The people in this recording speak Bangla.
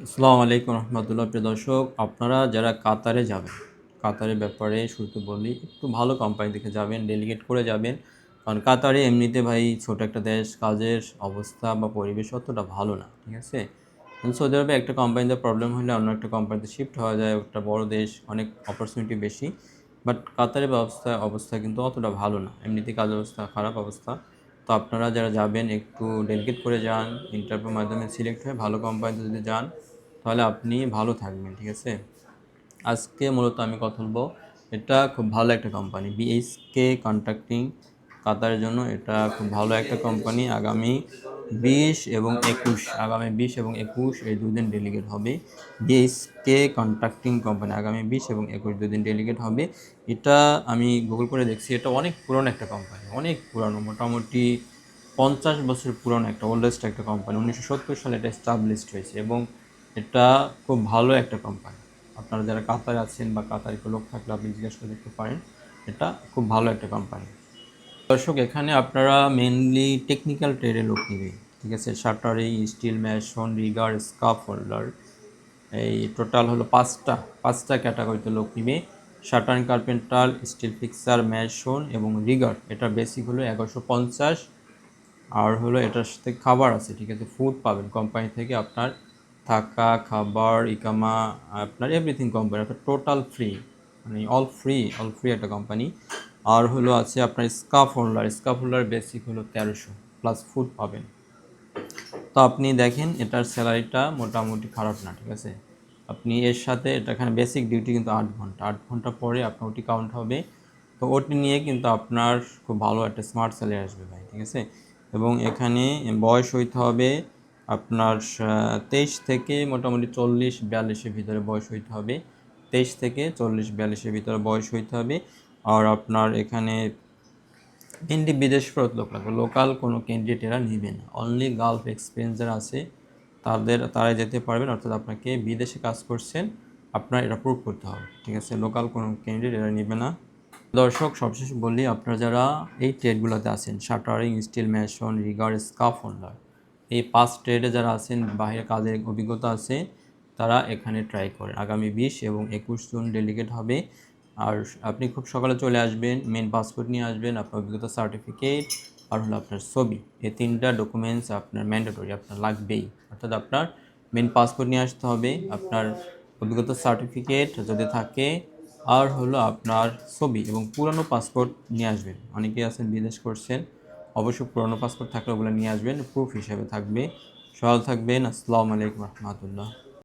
আসসালামু আলাইকুম রহমতুল্লাহ। প্রিয় দর্শক, আপনারা যারা কাতারে যাবেন, কাতারের ব্যাপারে শুরুতে বলি, একটু ভালো কোম্পানি দেখে যাবেন, ডেলিগেট করে যাবেন। কারণ কাতারে এমনিতে ভাই ছোট একটা দেশ, কাজের অবস্থা বা পরিবেশ অতটা ভালো না, ঠিক আছে। সৌদি আরবে একটা কোম্পানিতে প্রবলেম হলে অন্য একটা কোম্পানিতে শিফট হওয়া যায়, একটা বড় দেশ, অনেক অপরচুনিটি বেশি। বাট কাতারের অবস্থা কিন্তু অতটা ভালো না, এমনিতে কাজ অবস্থা খারাপ অবস্থা। তো আপনারা যারা যাবেন একটু ডেলিগেট করে যান, ইন্টারভিউর মাধ্যমে সিলেক্ট হয়ে ভালো কোম্পানিতে যদি যান তাহলে আপনি ভালো থাকবেন, ঠিক আছে। আজকে মূলত আমি কথা বলবো, এটা খুব ভালো একটা কোম্পানি, বিএসকে কন্ট্রাক্টিং। কাতারের জন্য এটা খুব ভালো একটা কোম্পানি। আগামী 20 এবং 21 এই দুদিন ডেলিগেট হবে। বিএসকে কন্ট্রাক্টিং কোম্পানি আগামী 20 এবং 21 দুদিন ডেলিগেট হবে। এটা আমি গুগল করে দেখছি, এটা অনেক পুরনো একটা কোম্পানি, অনেক পুরনো, মোটামুটি 50 বছর পুরনো একটা ওল্ডেস্ট একটা কোম্পানি। 1970 সালে এটা এস্টাবলিশড হয়েছে এবং এটা খুব ভালো একটা কোম্পানি। আপনারা যারা কাতারে আছেন বা কাতারে কোনো লোক থাকলে আপনি জিজ্ঞাসা করে দেখতে পারেন, এটা খুব ভালো একটা কোম্পানি। দর্শক, এখানে আপনারা মেনলি টেকনিক্যাল ট্রেডে লোক নেবে, ঠিক আছে। Shuttering, steel mason, rigger, scaff holder, এই টোটাল হলো পাঁচটা ক্যাটাগরিতে লোক নিবে। Shuttering, carpenter, steel fixer, mason এবং রিগার। এটা বেসিক হলো 1150। আর হলো এটার সাথে খাবার আছে, ঠিক আছে, ফুড পাবেন কোম্পানি থেকে, আপনার থাকা, খাবার, ইকামা, আপনার এভরিথিং কোম্পানি, আপনার টোটাল ফ্রি, মানে অল ফ্রি একটা কোম্পানি। আর হলো আছে আপনার স্কাফ হোল্ডার বেসিক হলো 1300 প্লাস ফুড পাবেন। তো আপনি দেখেন এটার স্যালারিটা মোটামুটি খারাপ না, ঠিক আছে। আপনি এর সাথে এটা এখানে বেসিক ডিউটি কিন্তু 8 ঘন্টা, 8 ঘন্টা পরে আপনার ওটি কাউন্ট হবে। তো ওটি নিয়ে কিন্তু আপনার খুব ভালো একটা স্মার্ট স্যালারি আসবে ভাই, ঠিক আছে। এবং এখানে বয়স হইতে হবে আপনার 23 থেকে মোটামুটি 40-42-এর ভিতরে বয়স হইতে হবে। 23 থেকে 40-42-এর ভিতরে বয়স হইতে হবে। আর আপনার এখানে মেনলি বিদেশ ফেরত লোক লাগবে, লোকাল কোনো ক্যান্ডিডেট এরা নেবে না। অনলি গালফ এক্সপিরিয়েন্স যারা আছে তারাই যেতে পারবেন, অর্থাৎ আপনাকে বিদেশে কাজ করছেন আপনার এটা প্রুভ করতে হবে, ঠিক আছে। লোকাল কোনো ক্যান্ডিডেট এরা নেবে না। দর্শক, সবশেষে বলি, আপনারা যারা এই ট্রেডগুলোতে আছেন, shuttering, steel mason, rigger, scaff holder, এই 5 ট্রেডে যারা আছেন, বাইরে কাজের অভিজ্ঞতা আছে, তারা এখানে ট্রাই করেন। আগামী 20 এবং 21 জুন ডেলিগেট হবে। আর আপনি খুব সকালে চলে আসবেন, মেন পাসপোর্ট নিয়ে আসবেন, আপনার অভিজ্ঞতা সার্টিফিকেট আর হলো আপনার ছবি। এই 3টা ডকুমেন্টস আপনার ম্যান্ডেটরি, আপনার লাগবেই। অর্থাৎ আপনার মেন পাসপোর্ট নিয়ে আসতে হবে, আপনার অভিজ্ঞতা সার্টিফিকেট যদি থাকে, আর হলো আপনার ছবি এবং পুরানো পাসপোর্ট নিয়ে আসবেন। অনেকেই আছেন বিদেশ করছেন, অবশ্যই পুরানো পাসপোর্ট থাকলে ওগুলো নিয়ে আসবেন, প্রুফ হিসেবে থাকবে। সকাল থাকবেন। আসসালামু আলাইকুম রহমতুল্লাহ।